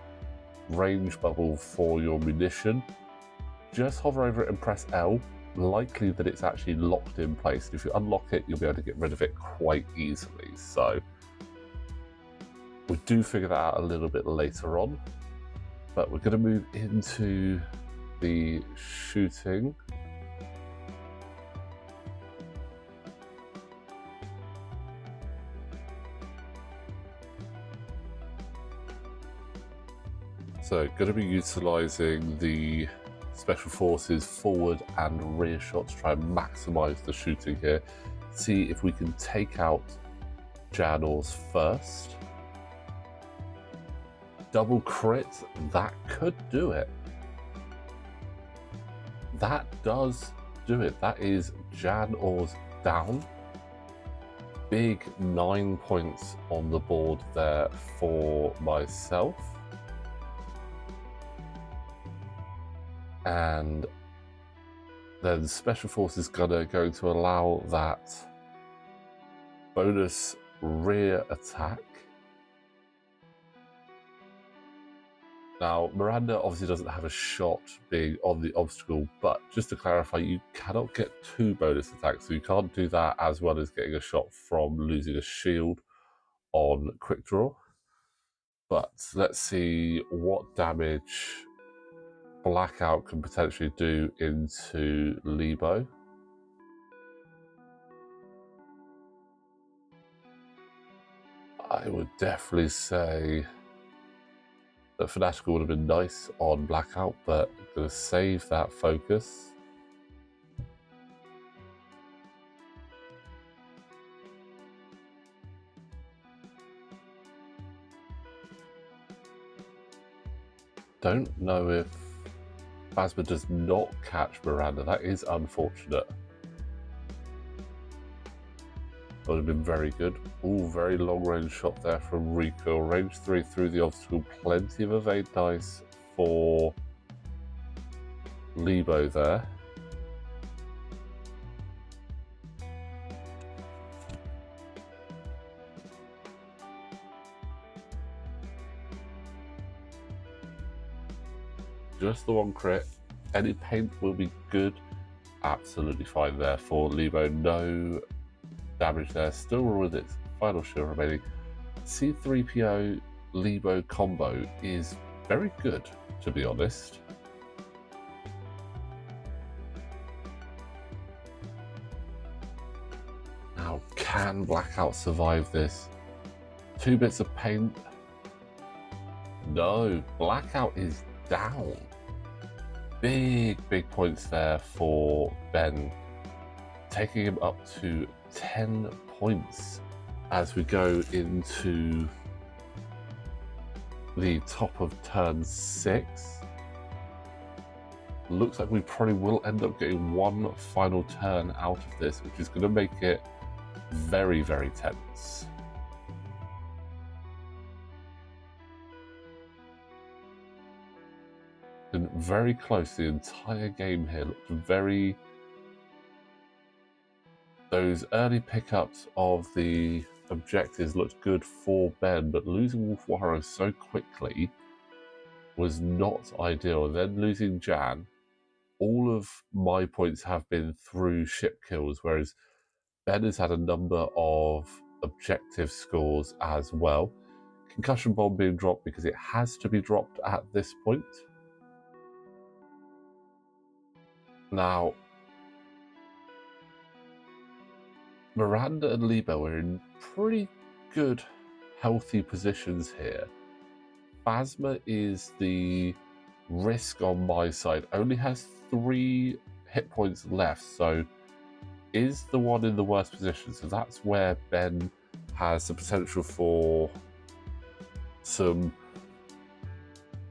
range bubble for your munition, just hover over it and press L. Likely that it's actually locked in place. If you unlock it, you'll be able to get rid of it quite easily. So we do figure that out a little bit later on, but we're going to move into the shooting. So going to be utilising the Special Forces forward and rear shots to try and maximise the shooting here. See if we can take out Janors first. Double crit, that could do it. That does do it. That is Janors down. Big 9 points on the board there for myself. And then Special Forces Gunner going to allow that bonus rear attack. Now, Miranda obviously doesn't have a shot being on the obstacle, but just to clarify, you cannot get 2 bonus attacks, so you can't do that as well as getting a shot from losing a shield on Quickdraw. But let's see what damage Blackout can potentially do into Lebo. I would definitely say that Fanatical would have been nice on Blackout, but I'm going to save that focus. Don't know if Phasma does not catch Miranda. That is unfortunate. That would have been very good. Ooh, very long range shot there from Recoil. Range 3 through the obstacle. Plenty of evade dice for Lebo there. Just the one crit. Any paint will be good. Absolutely fine there for Lebo. No damage there. Still with its final shield remaining. C3PO Lebo combo is very good, to be honest. Now, can Blackout survive this? 2 bits of paint. No, Blackout is down. Big points there for Ben, taking him up to 10 points as we go into the top of turn 6. Looks like we probably will end up getting one final turn out of this, which is going to make it very tense. Been very close the entire game here. Looked very... Those early pickups of the objectives looked good for Ben, but losing Wullffwarro so quickly was not ideal. And then losing Jan, all of my points have been through ship kills, whereas Ben has had a number of objective scores as well. Concussion Bomb being dropped because it has to be dropped at this point. Now, Miranda and Lebo are in pretty good, healthy positions here. Phasma is the risk on my side, only has 3 hit points left, so is the one in the worst position. So that's where Ben has the potential for some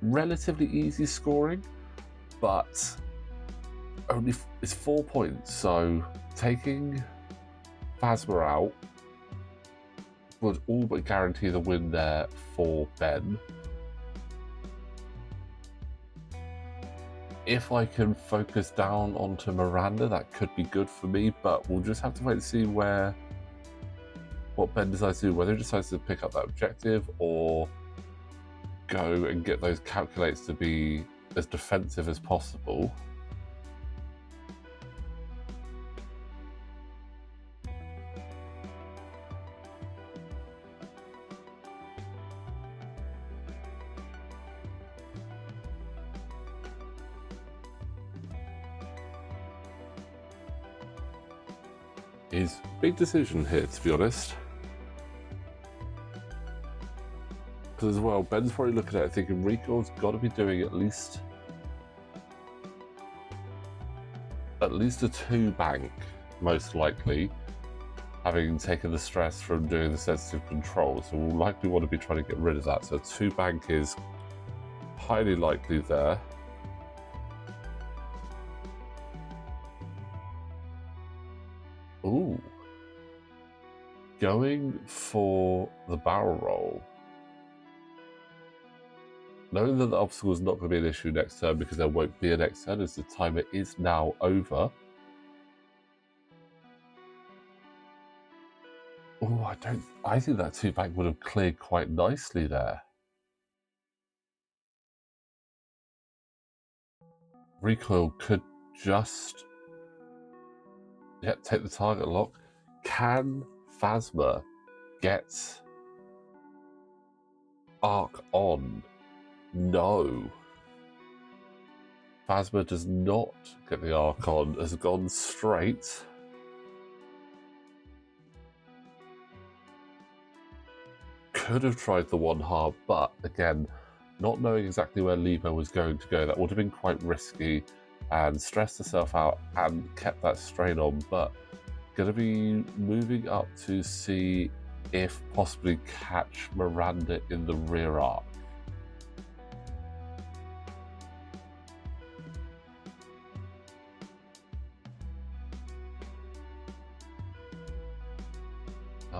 relatively easy scoring, but only it's 4 points, so taking Phasma out would all but guarantee the win there for Ben. If I can focus down onto Miranda, that could be good for me, but we'll just have to wait and see what Ben decides to do, whether he decides to pick up that objective or go and get those calculates to be as defensive as possible. His big decision here, to be honest. Because as well, Ben's probably looking at it thinking Recoil's got to be doing at least a 2-bank, most likely, having taken the stress from doing the sensitive control. So we'll likely want to be trying to get rid of that. So 2-bank is highly likely there. Ooh. Going for the barrel roll. Knowing that the obstacle is not going to be an issue next turn because there won't be a next turn as the timer is now over. Oh, I think that 2-bank would have cleared quite nicely there. Recoil could just take the target lock. Can Phasma get arc on? No. Phasma does not get the arc on, has gone straight. Could have tried the 1 hard, but again, not knowing exactly where Lebo was going to go, that would have been quite risky and stressed herself out and kept that strain on, but going to be moving up to see if possibly catch Miranda in the rear arc.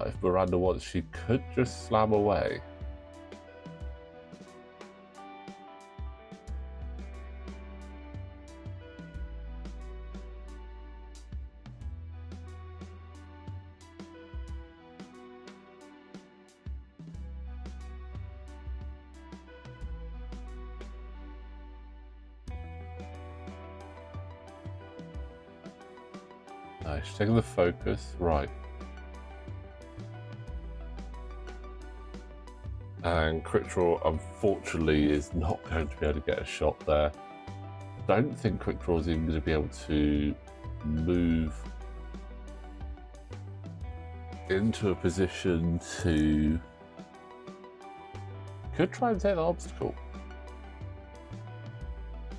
If Miranda wants, she could just slam away. Nice, she's taking the focus, right. And Quickdraw, unfortunately, is not going to be able to get a shot there. Don't think Quickdraw is even going to be able to move into a position to... Could try and take the obstacle.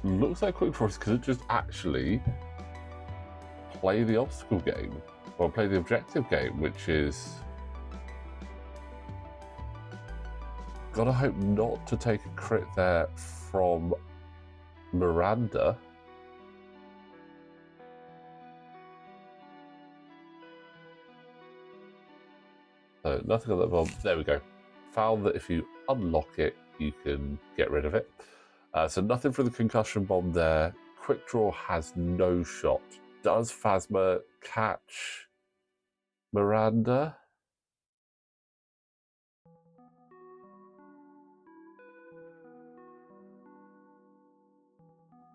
Looks like Quickdraw could just actually play the obstacle game, or play the objective game, which is... Gotta hope not to take a crit there from Miranda. So nothing on that bomb. There we go. Found that if you unlock it, you can get rid of it. So nothing for the concussion bomb there. Quickdraw has no shot. Does Phasma catch Miranda?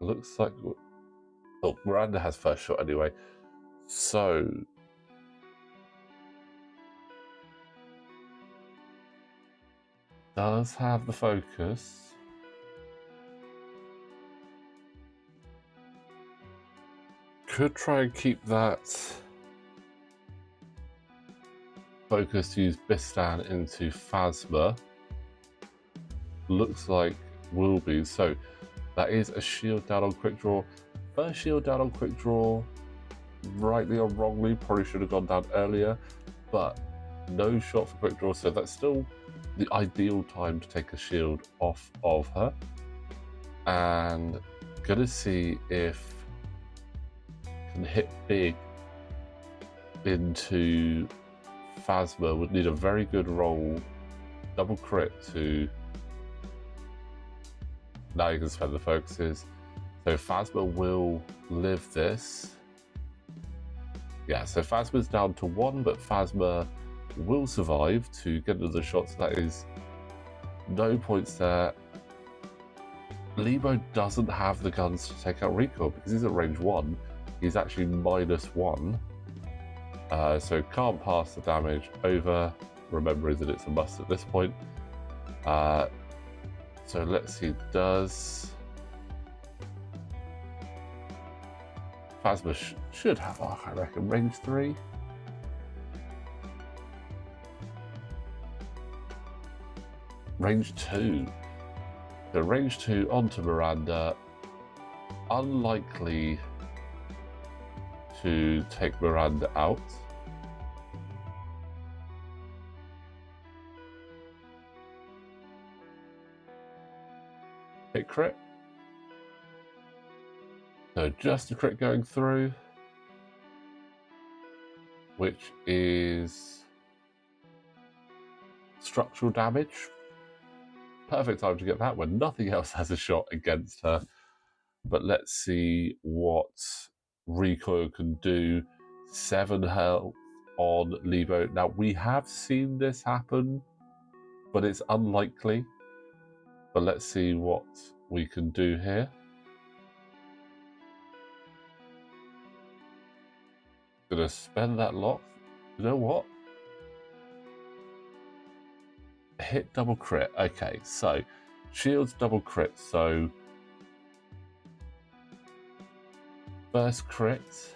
Looks like... Oh, Miranda has first shot anyway. So... does have the focus. Could try and keep that focus to use Bistan into Phasma. Looks like will be. So that is a shield down on Quickdraw. First shield down on Quickdraw, rightly or wrongly, probably should have gone down earlier, but no shot for Quickdraw, so that's still the ideal time to take a shield off of her. And gonna see if can hit big into Phasma. Would need a very good roll, double crit to... Now you can spend the focuses. So Phasma will live this. Yeah, so Phasma's down to 1, but Phasma will survive to get another shot, so that is no points there. Lebo doesn't have the guns to take out Recoil because he's at range 1. He's actually -1. So can't pass the damage over, remembering that it's a must at this point. So let's see, does Phasma should have arc, I reckon, range 3. Range 2. So range 2 onto Miranda. Unlikely to take Miranda out. Hit crit. So just a crit going through, which is structural damage. Perfect time to get that when nothing else has a shot against her. But let's see what Recoil can do. 7 health on Lebo. Now, we have seen this happen, but it's unlikely. But let's see what we can do here. Gonna spend that lock. You know what? Hit double crit. Okay, so shields double crit. So first crit.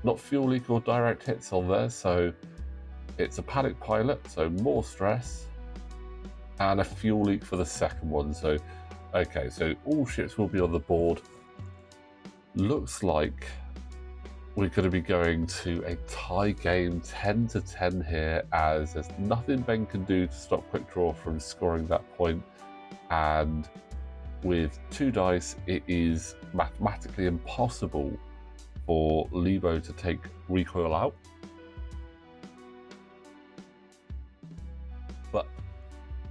Not fuel leak or direct hits on there, so it's a panic pilot, so more stress, and a fuel leak for the second one. So, okay, so all ships will be on the board. Looks like we're going to be going to a tie game 10-10 here, as there's nothing Ben can do to stop Quickdraw from scoring that point. And with 2 dice, it is mathematically impossible for Lebo to take Recoil out. But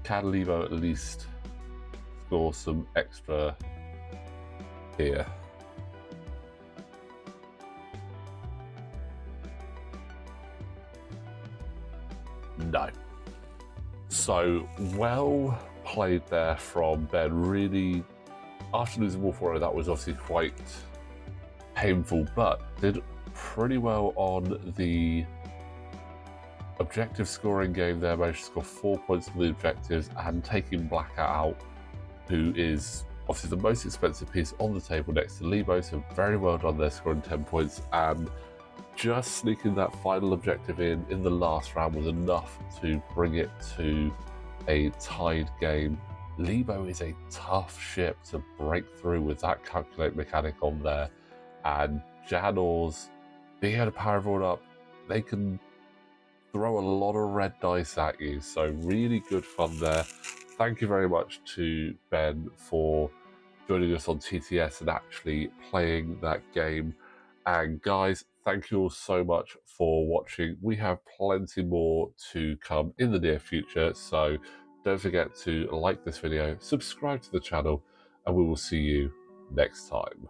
can Lebo at least score some extra here? No. So well played there from Ben. Really, after losing Wullffwarro, that was obviously quite painful, but did pretty well on the objective scoring game there. Managed to score 4 points on the objectives and taking Blackout out, who is obviously the most expensive piece on the table next to Lebo. So very well done there, scoring 10 points, and just sneaking that final objective in the last round was enough to bring it to a tied game. Lebo is a tough ship to break through with that calculate mechanic on there, and Janors being able to power everyone up, they can throw a lot of red dice at you, so really good fun there. Thank you very much to Ben for joining us on TTS and actually playing that game. And guys, thank you all so much for watching. We have plenty more to come in the near future, so don't forget to like this video, subscribe to the channel, and we will see you next time.